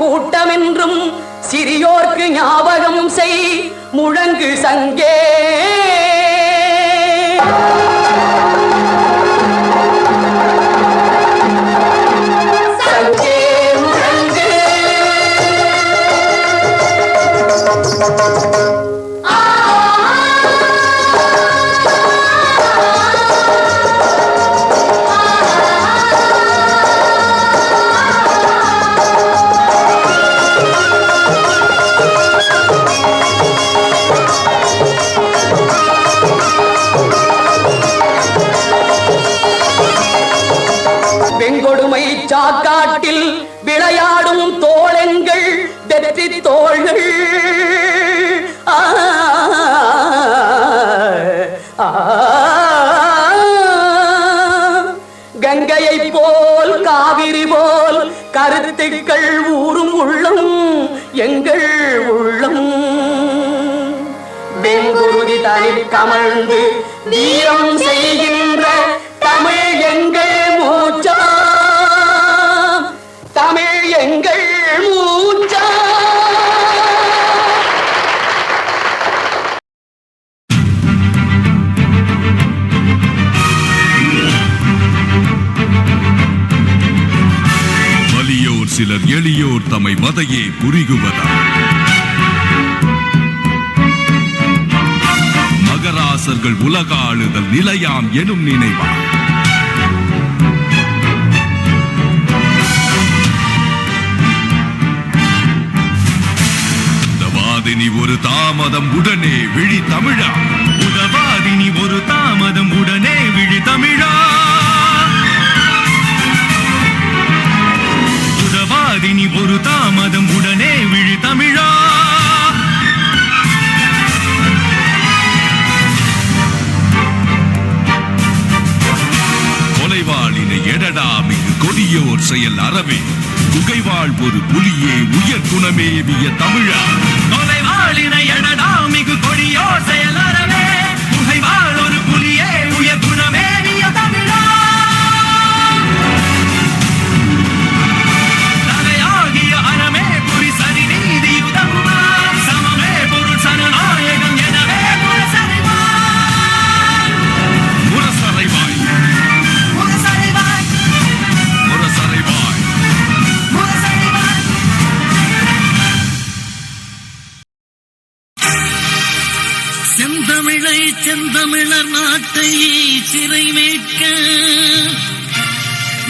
கூட்டமென்றும் சிறியோர்க்கு ஞாபகம் செய் முழங்கு சங்கே. பெண்கொடுமை சாக்காட்டில் விளையாடும் தோழங்கள் வெற்றி தோள்கள். கங்கையை போல் காவிரி போல் கருத்துக்கள் ஊரும் உள்ளம் எங்கள் உள்ளம். வெங்குருதி தனில் கமழ்ந்து வீரம் செய்கின்ற தமிழ் எங்கள் மூச்சா, தமிழ் எங்கள் மூச்சா. வலியோர் சிலர் எளியோர் தம்மை மதையே புரிகுவதா, மகராசர்கள் உலகாளுதல் நிலையாம் எனும் நினைவா, உதவாதினி ஒரு தாமதம் உடனே விழி தமிழா, உதவாதினி ஒரு தாமதம் உடனே விழி தமிழா, உதவாதினி ஒரு தாமதம் உடனே விழி தமிழா. கொலைவாளினை எடடா மிகு கொடியோர் செயல் அறவே, குகைவாழ் ஒரு புலியே உயர் குணமேவிய தமிழா. கொலைவாளினை எடடா மிகு கொடியோர் செயல் அறவே, குகைவாழ் ஒரு புலியே உயர் குணமேவிய தமிழா. தலையாகிய அறமே புரி சரி நீதி உதவுவார், சமமே பொருள் சனநாயகம் எனவே முரசறைவாய், முரசறைவாய், முரசறைவாய், முரசறைவாய். செந்தமிழை செந்தமிழர் நாட்டை சிறை மீட்க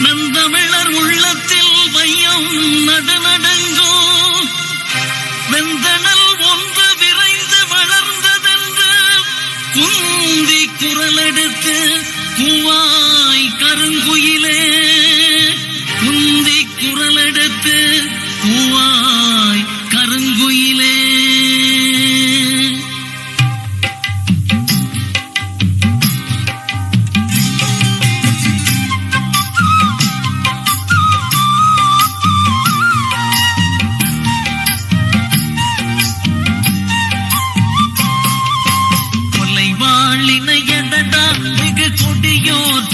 நந்தமிழர் உள்ளத்தில் வையம் நடுநடுங்கோ, வெந்தனல் ஒன்று விரைந்து வளர்ந்ததென்று குந்தி குரலெடுத்து பூவாய் கருங்குயிலே, குந்தி குரலெடுத்து பூவாய் கருங்குயிலே. கொடியோர்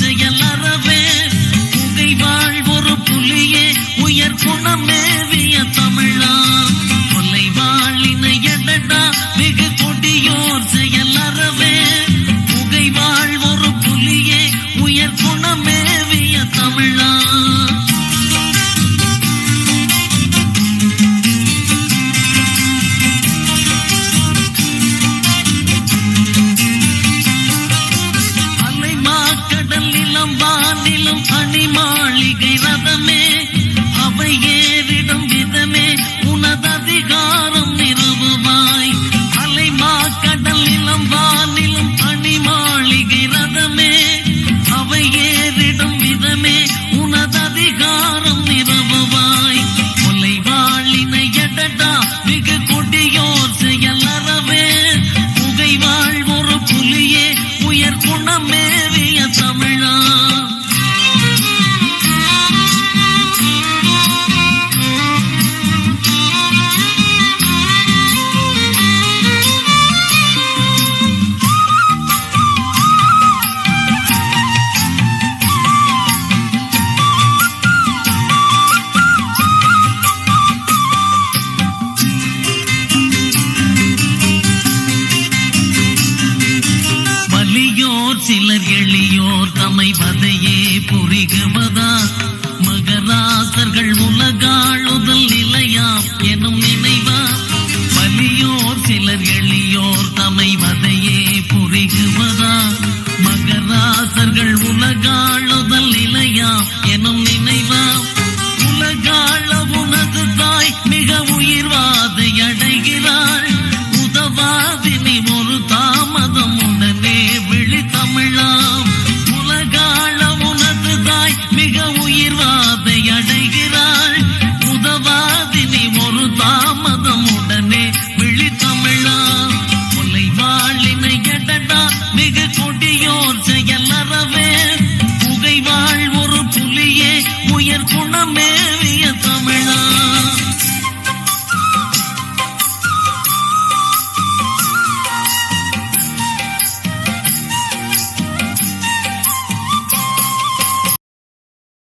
சிலர் எளியோர் தமை வதையே புரிகுவதா மகராசர்கள் உலகாளுதல் நிலையாம் எனும் நினைவா வலியோர் சிலர் எளியோர் தமை வதையே புரிகுவதா மகராசர்கள் உலகாளுதல் நிலையாம் எனும் நினைவா உலகாள உனது தாய் மிக உயிர்வாதை அடைகிறாள் உதவாதினி ஒரு தாமதம் உடனே விழி தமிழாம் உலகாள உனது தாய் மிக உயிர்வாதை அடைகிறாள் உதவாதினி ஒரு தாமதம் உடனே விழி தமிழாம் கொலைவாளினை எடடா மிக கொடியோர் செயல் அறவே புகைவாள் ஒரு புலியே உயர் குணமேவிய தமிழா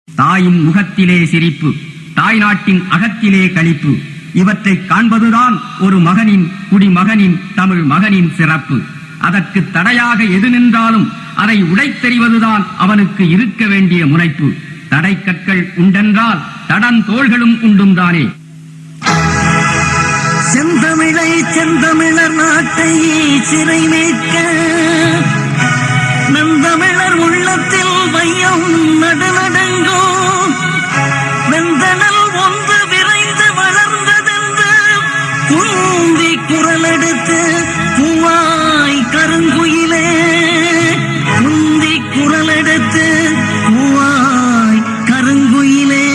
தாயின் முகத்திலே சிரிப்பு, தாய் நாட்டின் அகத்திலே களிப்பு, இவற்றை காண்பதுதான் ஒரு மகனின் குடிமகனின் தமிழ் மகனின் சிறப்பு. அதற்கு தடையாக எது நின்றாலும் அதை உடைத்தெறிவதுதான் அவனுக்கு இருக்க வேண்டிய முனைப்பு. தடைக்கற்கள் உண்டென்றால் தடந்தோள்களும் உண்டும் தானே. செந்தமிழை செந்தமிழர் நாட்டை சிறை மீட்க நந்தமிழர் உள்ளத்தில் வையம் நடுநடுங்கும் வெந்தனல் ஒன்று விரைந்து வளர்ந்ததென்று குந்தி குரலெடுத்து பூவாய் கருங்குயிலே குந்தி குரலெடுத்து பூவாய் கருங்குயிலே.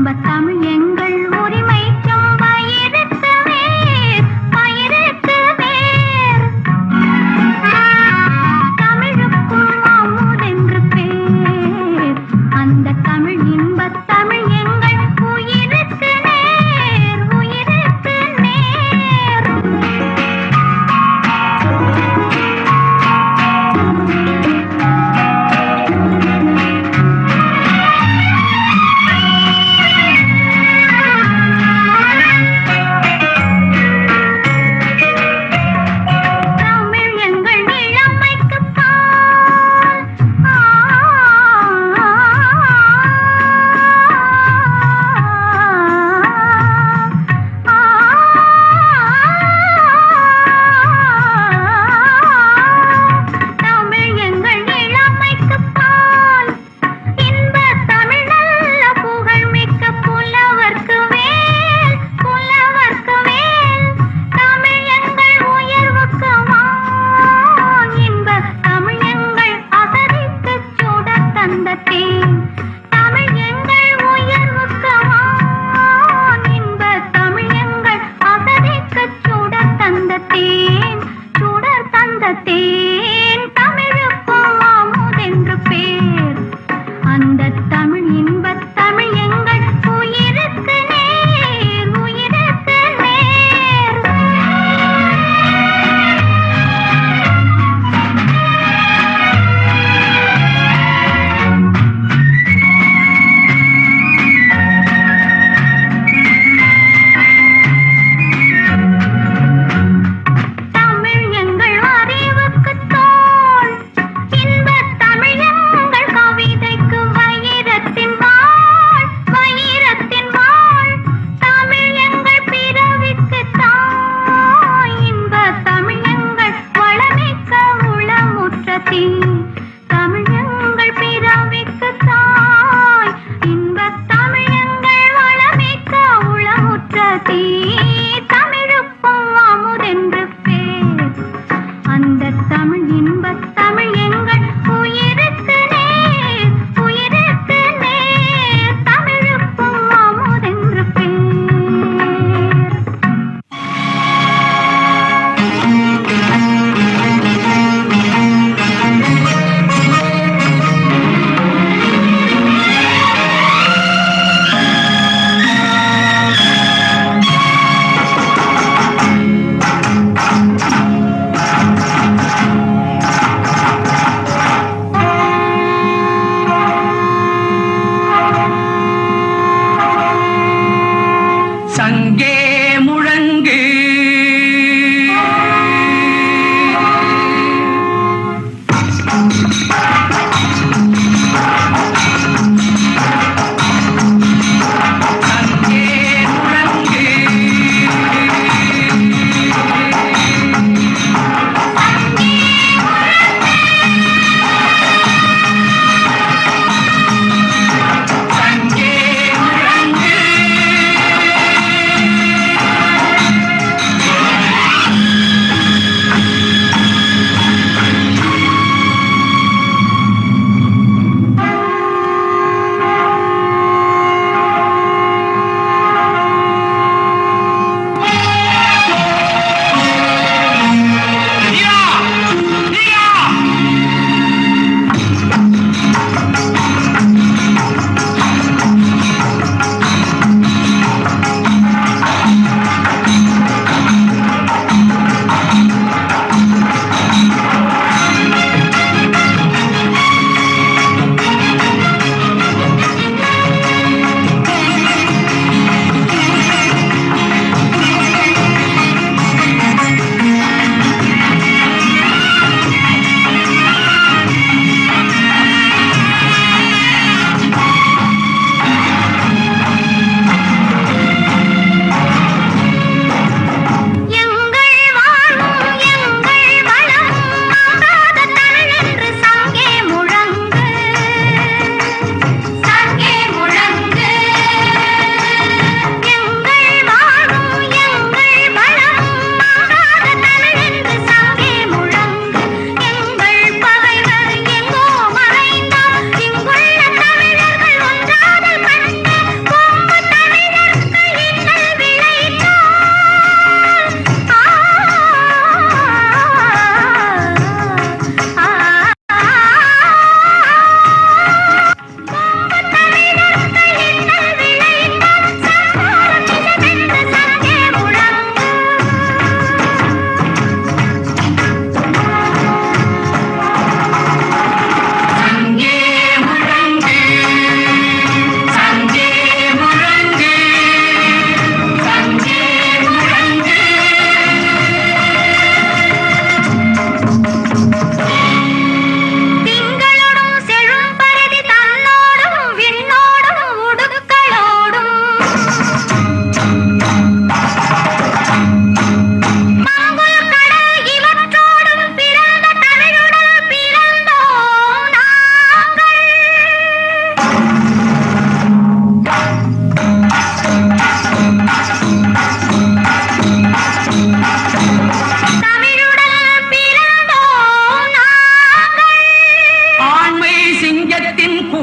இன்பத் தமிழ் எங்கள் உரிமைக்கும் வயிறுக்கு வேர், வயிறுக்கு வேர். தமிழுக்கும் அமுதென்று பேர். அந்த தமிழ் இன்பத் தமிழ் எங்கள் உயிருக்கு நேர், உயிருக்கு நேர். தமிழ் எங்கள் இளமைக்குப் பால். தமிழ் எங்கள் இளமைக்குப் பால். இன்பத் தமிழ் நல்ல புகழ் மிக்க புலவர்க்கு வேல், புலவர்க்கு வேல். தமிழ் எங்கள் உயர்வுக்கு வான். இன்பத் தமிழ் எங்கள் அசதிக்குச் சுடர் தந்த தேன். தமிழ் எங்கள் உயர்வுக்கு வான். இன்பத் தமிழ் எங்கள் அசதிக்குச் சுடர் தந்த தேன், சுடர் தந்த தேன். தமிழுக்கும் அமுதென்று பேர். அந்த தமிழ் இன்பத் தமிழ் எங்கள் உயிருக்கு நேர், உயிருக்கு நேர்.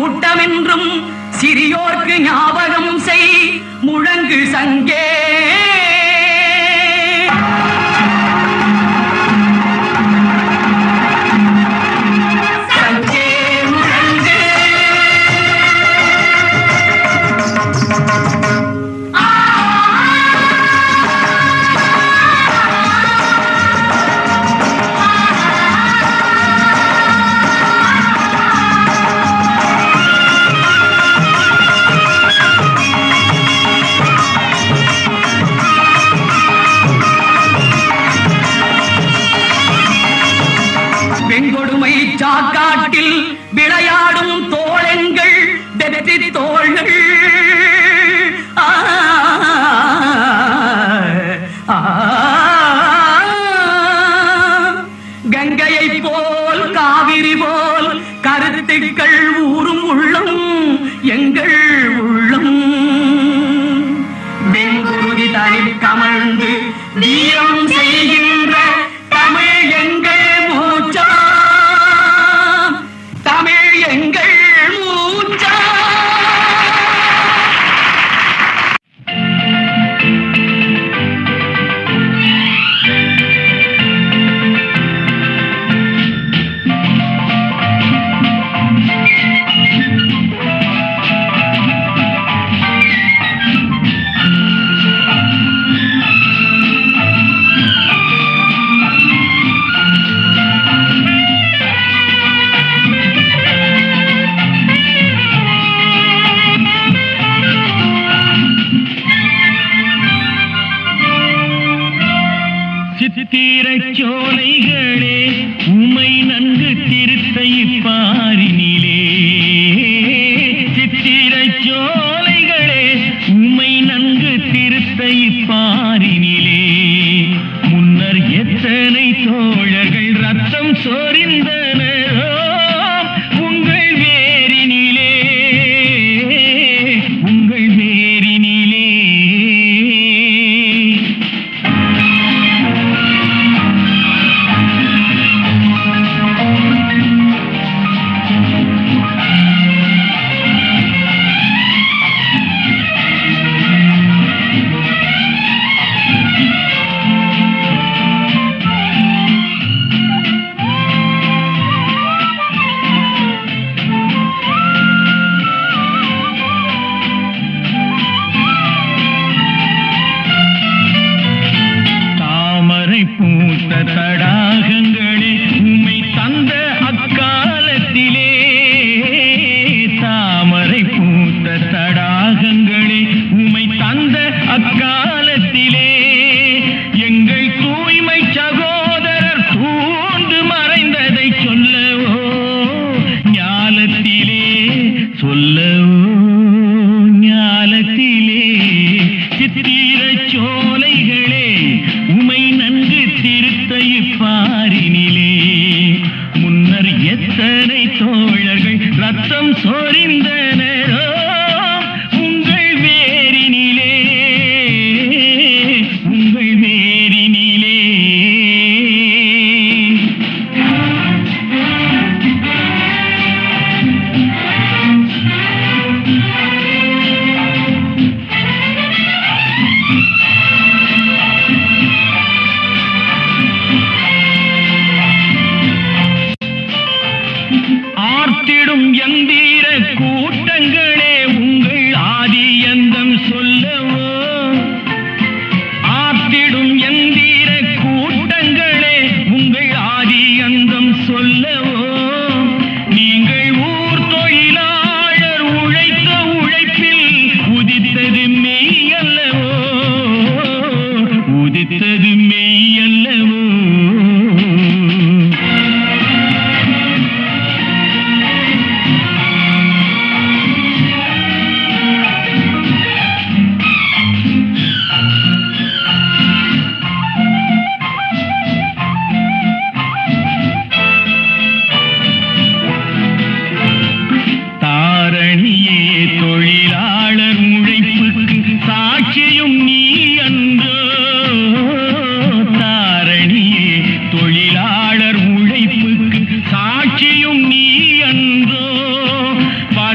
கூட்டமென்றும் சிறியோர்க்கு ஞாபகம் செய் முழங்கு சங்கே. பெண்கொடுமை சாக்காட்டில் விளையாடும் தோழங்கள் வெற்றி தோள்கள். கங்கையை போல் காவிரி போல் கருத்துக்கள் ஊறும் உள்ளம் எங்கள் உள்ளம். வெங்குருதி தனில் கமழ்ந்து வீரம் செய்கின்ற தமிழ் எங்கள் மூச்சா, தமிழ் எங்கள் மூச்சா. சித்திரச் சோலைகளே உமை நன்கு திருத்தை பாரினிலே. சித்திரச் சோலைகளே உமை நன்கு திருத்தை பாரினிலே. முன்னர் எத்தனை தோழர்கள் ரத்தம் சொரிந்தனரோ உங்கள் வேரினிலே, உங்கள் வேரினிலே. தாமரை பூத்த தடாகங்களே உம்மை தந்த அக்காலத்திலே. தாமரை பூத்த தடாகங்களே உம்மை தந்த அக்காலத்திலே. எங்கள் தூய்மை சகோதரர் தூண்டு மறைந்ததை சொல்லவோ ஞாலத்திலே, சொல்லவோ ஞாலத்திலே. சித்திரச் சோலைகளே உமை நன்கு திருத்தை பாரினிலே. முன்னர் எத்தனை தோழர்கள் ரத்தம் சொரிந்தனரோ உங்கள் வேரினிலே, உங்கள் வேரினிலே.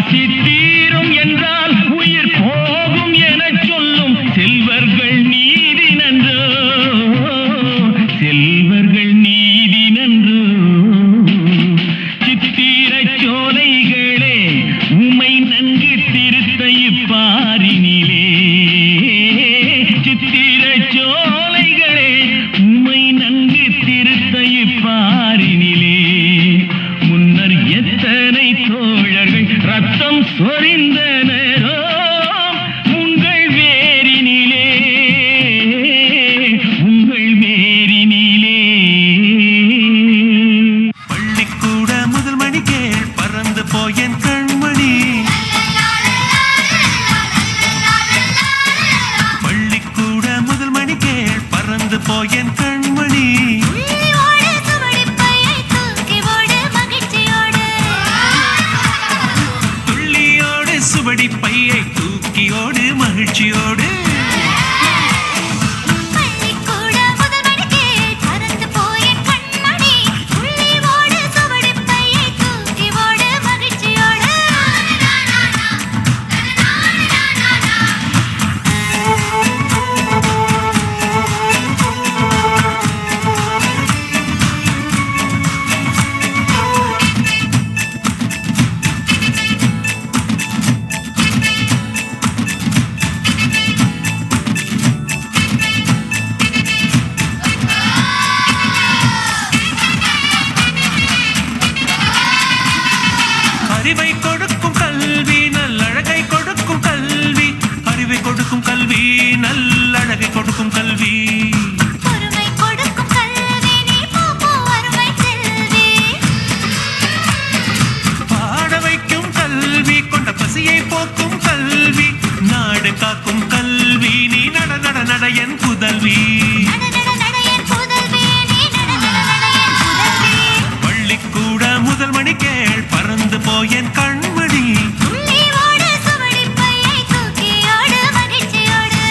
பசி தீரும் என்றால் உயிர் போகும் எனச் சொல்லும் செல்வர்கள் நீதி நன்றோ, செல்வர்கள் நீதி நன்றோ. சித்திரச் சோலைகளே உமை நன்கு திருத்த இப்பாரினிலே, சித்திரச் சோலைகளே உமை நன்கு திருத்த இப்பாரினிலே. முன்னர் எத்தனை தோழர்கள் ரத்தம் சொரிந்தனரோ உங்கள் வேரினிலே, உங்கள் வேரினிலே. பள்ளிக்கூட முதல் மணி கேள் பறந்து போயன் கண்மணி, பள்ளிக்கூட முதல் மணி கேள் பறந்து போயன் கண்மணி. உள்ளியோடு சுவடிப்பையை தூக்கி ஓடு மகிழ்ச்சியோடு, துள்ளியோடு சுவடி பையை தூக்கியோடு மகிழ்ச்சியோடு. பள்ளிக்கூட முதல் மணிக்கேள் பறந்து போய கண்மணி, உள்ளியோடு சுவடிப்பையை தூக்கி ஓடு மகிழ்ச்சியோடு. அறிவை கொடுக்கும் கல்வி நல்லழகை கொடுக்கும் கல்வி, அறிவை கொடுக்கும் கல்வி நல்லழகை கொடுக்கும் கல்வி. பொறுமை கொடுக்கும் கல்வி நீ போ அருமை செல்வி, பாட வைக்கும் கல்வி கொண்ட பசியை போக்கும் கல்வி, நாடு காக்கும் கல்வி நீ நட நட நட என் புதல்வி. நட நட நட என் புதல்வி, நீ நட நட நட என் புதல்வி. பள்ளிக்கூட முதல் மணி கேள் பறந்து போயன் கண்மணி. உள்ளியோடு சுவடிப்பையை தூக்கி ஓடு மகிழ்ச்சியோடு.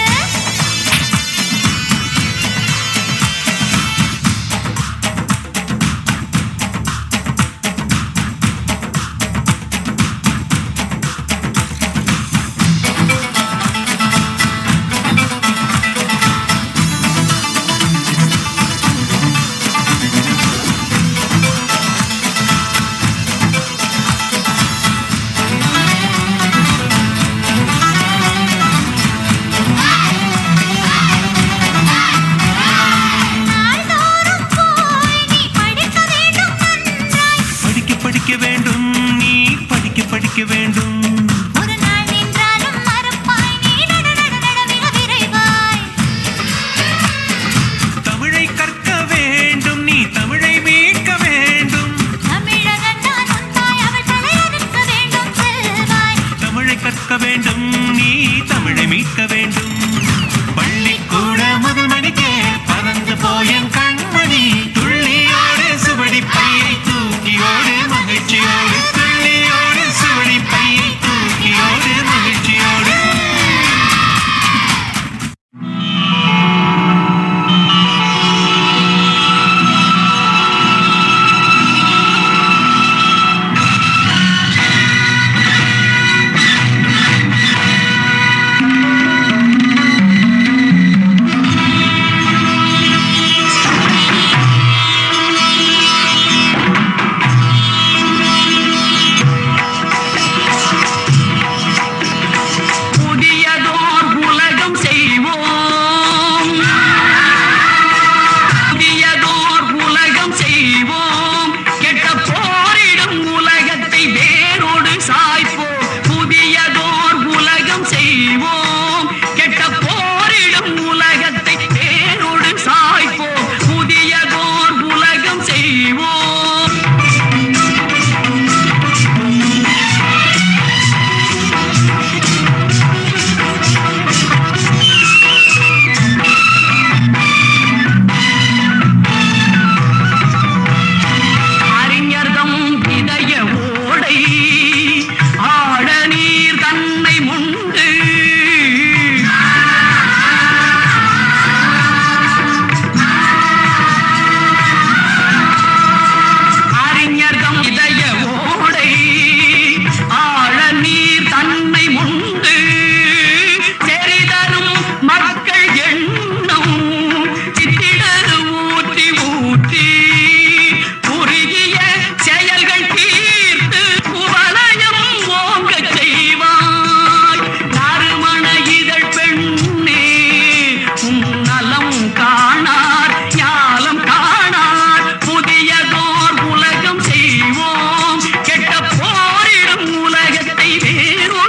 நாள்தோறும் போய் நீ படிக்க வேண்டும் நன்றாய், படிக்க படிக்க வேண்டும் நீ படிக்க படிக்க வேண்டும். ஒரு நாள் நின்றாலும் மறப்பாய் நீ நட நட நட மிக விரைவாய். தமிழை கற்க வேண்டும் நீ தமிழை மீட்க வேண்டும். தமிழகன் நான் உன் தாய், அவள் தலையறுக்க வேண்டும் செல்வாய். தமிழை கற்க வேண்டும் நீ தமிழை மீட்க வேண்டும். பள்ளிக்கூட முதல் மணிக்கே பறந்து போயன் கண்மணி, துள்ளியோடு சுவடி பையை தூக்கியோடு மகிழ்ச்சியோடு, துள்ளியோடு சுவடி பையை தூக்கியோடு மகிழ்ச்சியோடு.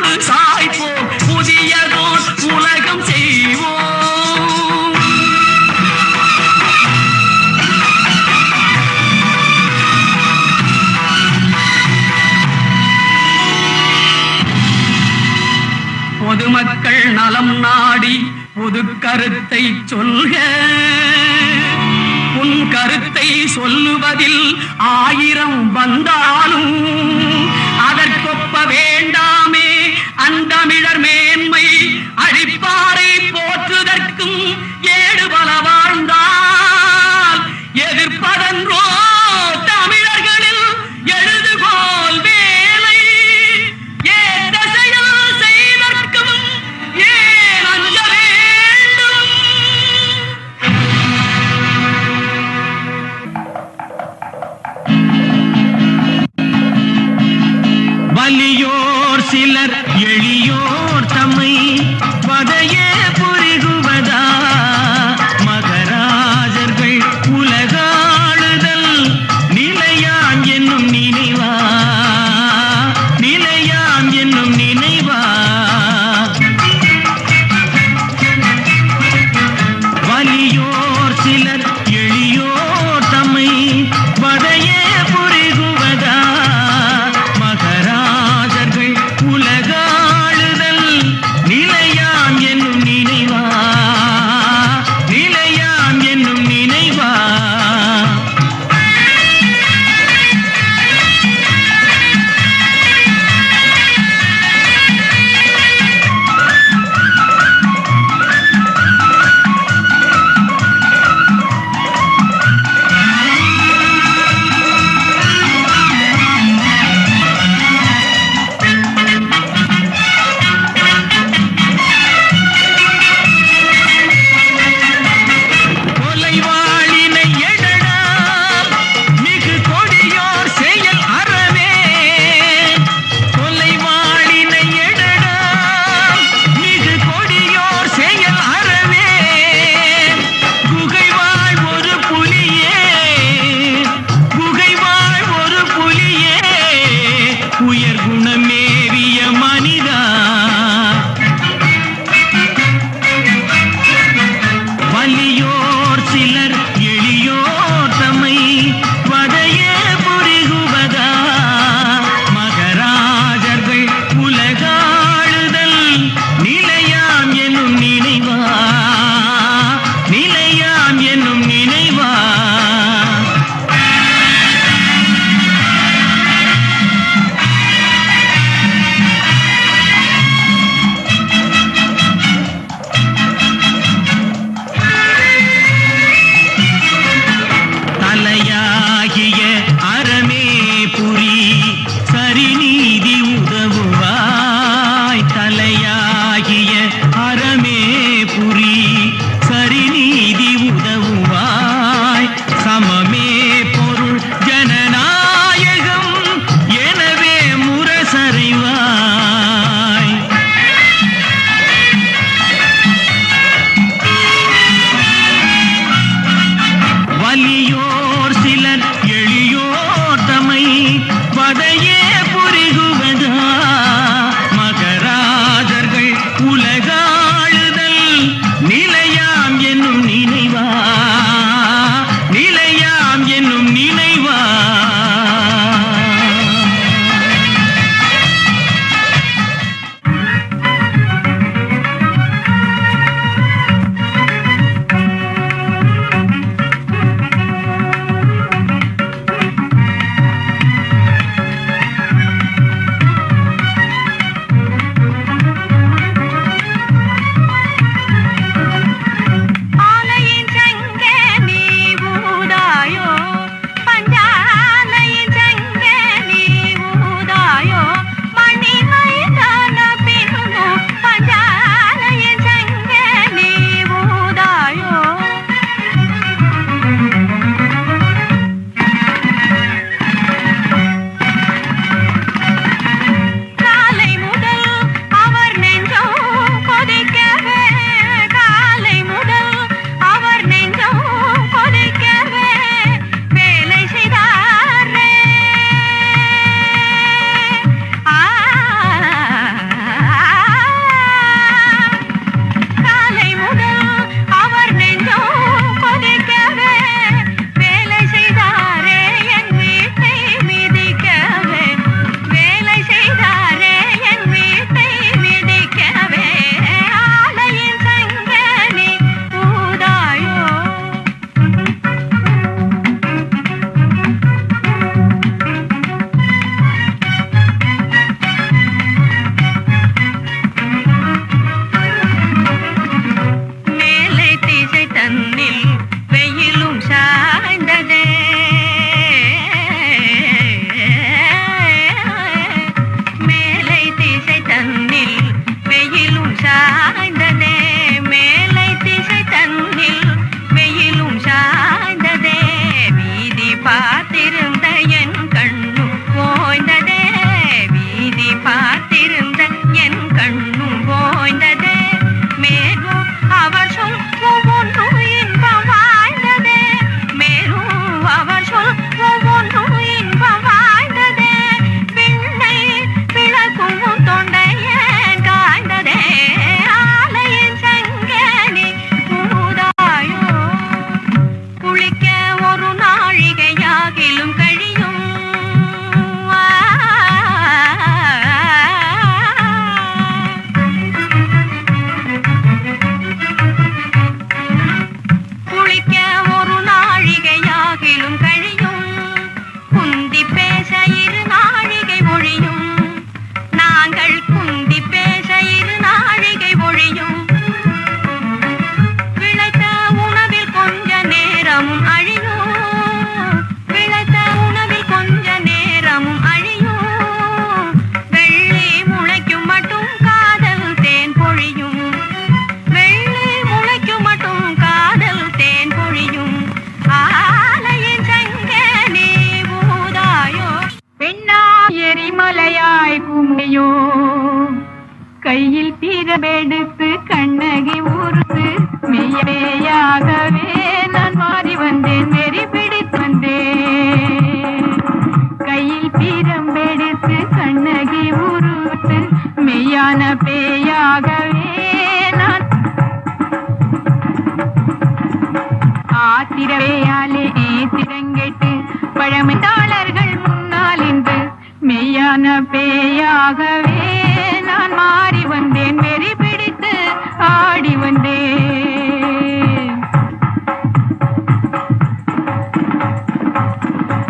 கொண்டு சாய்ப்போம் புதியதோர் உலகம் செய்வோம். பொதுமக்கள் நலம் நாடி பொது கருத்தை சொல்க. உன் கருத்தை சொல்லுவதில் 1000 வந்தாலும் அதற்கொப்ப வேண்டாமே அந்தமிழர் மேன்மை. அழிப்பாரை போற்றுதற்கும் ஏடு பல வாழ்ந்தால் எதிர்ப்பதன்றோ தமிழர்களில் எழுதுகோல் வேலை. ஏற்ற செயல் செய்தற்கும் ஏன் அஞ்ச வேண்டும்? வலியோர் சிலர் எளியோர் தம்மை வதையே புரிகுவதா மகராஜர்கள் உலகாளுதல் நிலையாம் என்னும் நினைவா நிலையாம் என்னும் நினைவா வலியோர் சிலர் எளியோர் தம்மை வதையே புரிகுவதா மகராஜர்கள் உலகாளுதல் நிலையாம் என்னும் நினைவா கையில் தீரமெடுத்து கண்ணகி ஊருக்கு மெய்யாகவே நான் மாறி வந்தேன், வெறி பிடித்து வந்தேன். கையில் தீரமெடுத்து கண்ணகி ஊருக்கு மெய்யான பேயாகவே நான் ஆத்திரவையாலே திரங்கெட்டு பழமைத்தாளர்கள் முன்னால் இன்று மெய்யான பேயாகவே நான் மாறி வந்தேன், வெறி பிடித்து ஆடி வந்தேன்.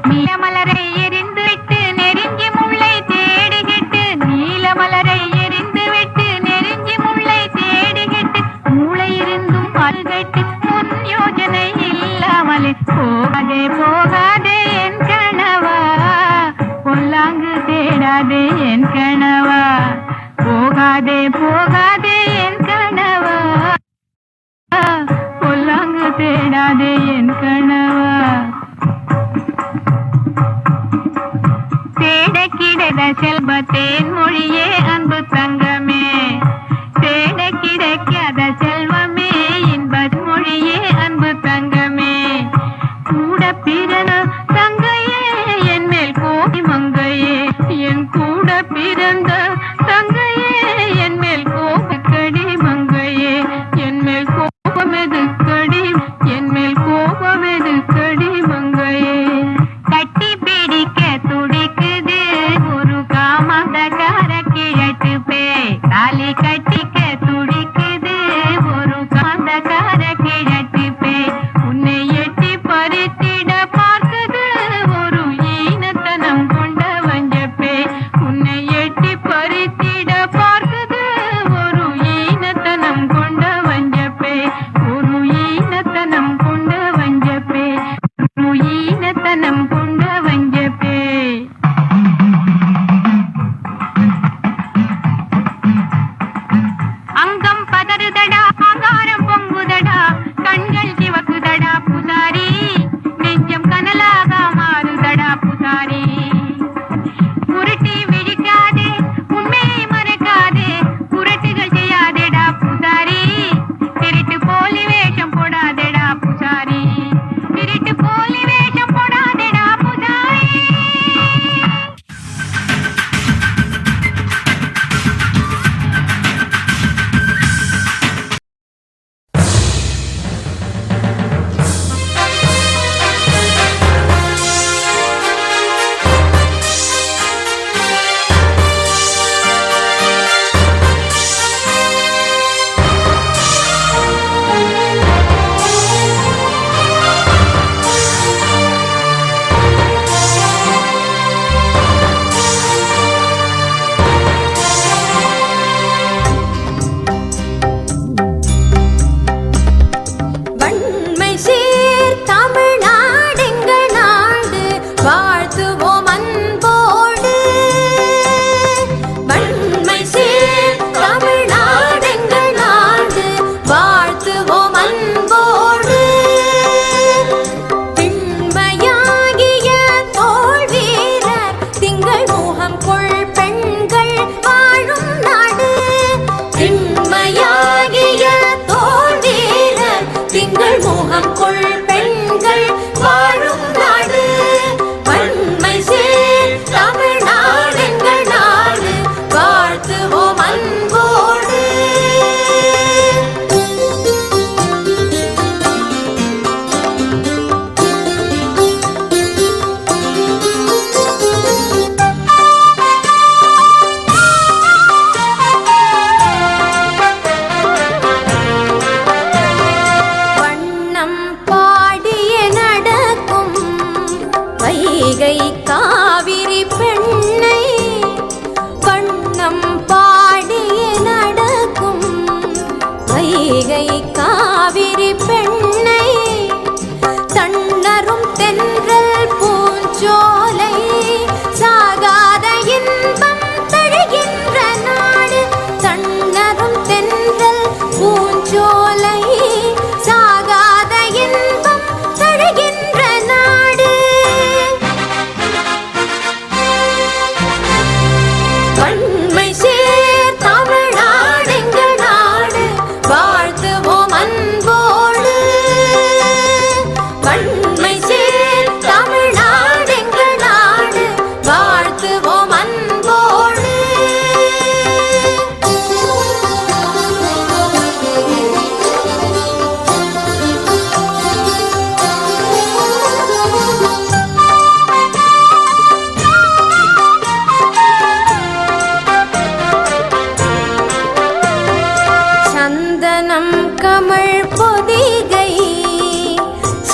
நீலமலரை எரிந்து விட்டு நெருங்கி முல்லை தேடுகிட்டு, நீலமலரை எரிந்து விட்டு நெருங்கி முல்லை தேடுகிட்டு, மூளை இருந்தும் பல்கட்டு முன் யோஜனை இல்லாமலே போகாதே போகாதே என் கணவா, பொல்லாங்கு தேடாதே என் கணவா, போகாதே போகாதே என் கணவா, பொல்லாங்கு தேடாதே என் கணவா. தேட கிடைத செல்வத்தேன் மொழியே அன்பு தங்கமே, தேட கிடைக்காத செல்வமே இன்ப மொழியே அன்பு தங்கமே. கூட பிறந்த தங்கையே என் மேல் கோபி மங்கையே, என் கூட பிறந்த தங்கையே என் மேல் கோபக்கடி மங்கையே, என் மேல் கோபமெது கடி, என் மேல் கோபமெது கடி மங்கையே. கட்டி பிடிக்க துடிக்குது ஒரு காமந்தக்கார கிழட்டு பே, தாலி கட்டிக்க துடிக்குது ஒரு காமந்தக்கார கிழட்டு பே, உன்னை எட்டி பறித்திட பார்க்குது ஒரு ஈனத்தனம் கொண்ட வஞ்சப்பே, உன்னை எட்டி பறித்திட பார்க்குது ஒரு ஈனத்தனம் கொண்ட வஞ்சப்பே, ஒரு ஈனத்தனம் கொண்ட வஞ்சப்பே, ஒரு ஈனத்தனம் கொண்ட வஞ்சப்பே.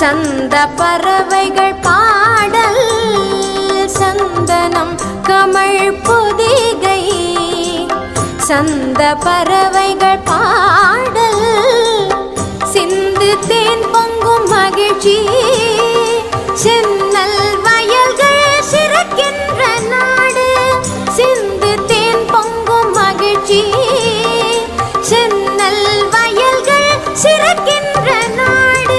சந்த பறவைகள் பாடல் சந்தனம் கமழ் பொதிகை சந்த பறவைகள் பாடல் சிந்து தேன் பொங்கும் மகிழ்ச்சி சென்னல் வயல்கள் சிறக்கின்ற நாடு சிந்து தேன் பொங்கும் மகிழ்ச்சி சென்னல் வயல்கள் சிறக்கின்ற நாடு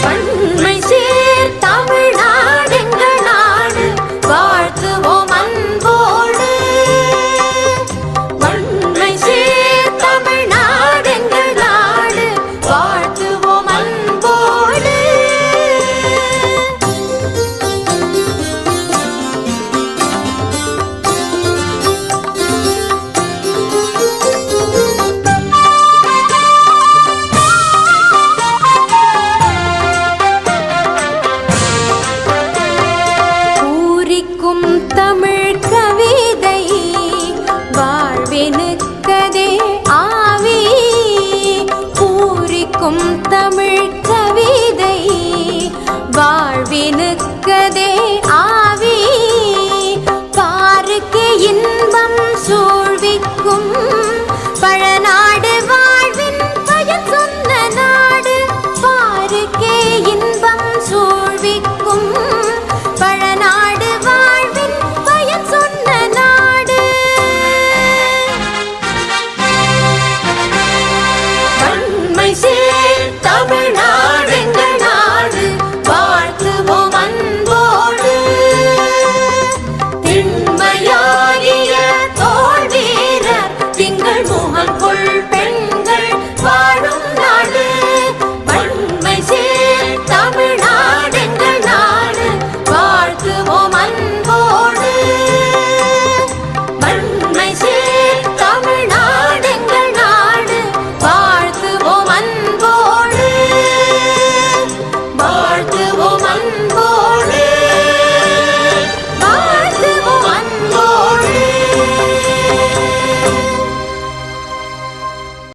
பண்மை சேர் தமிழ்நாடு எங்கள் நாடு வாழ்த்துவோம் அன்போடு பண்மை சேர் தமிழ்நாடு எங்கள் நாடு வாழ்த்துவோம் அன்போடு பூரிக்கும் தமிழ் கவிதை வாழ்வினுக்கதே ஆவி பூரிக்கும் தமிழ் கவிதை வாழ்வினுக்கதே ஆவி பாருக்கு இன்பம் சூழ்விக்கும்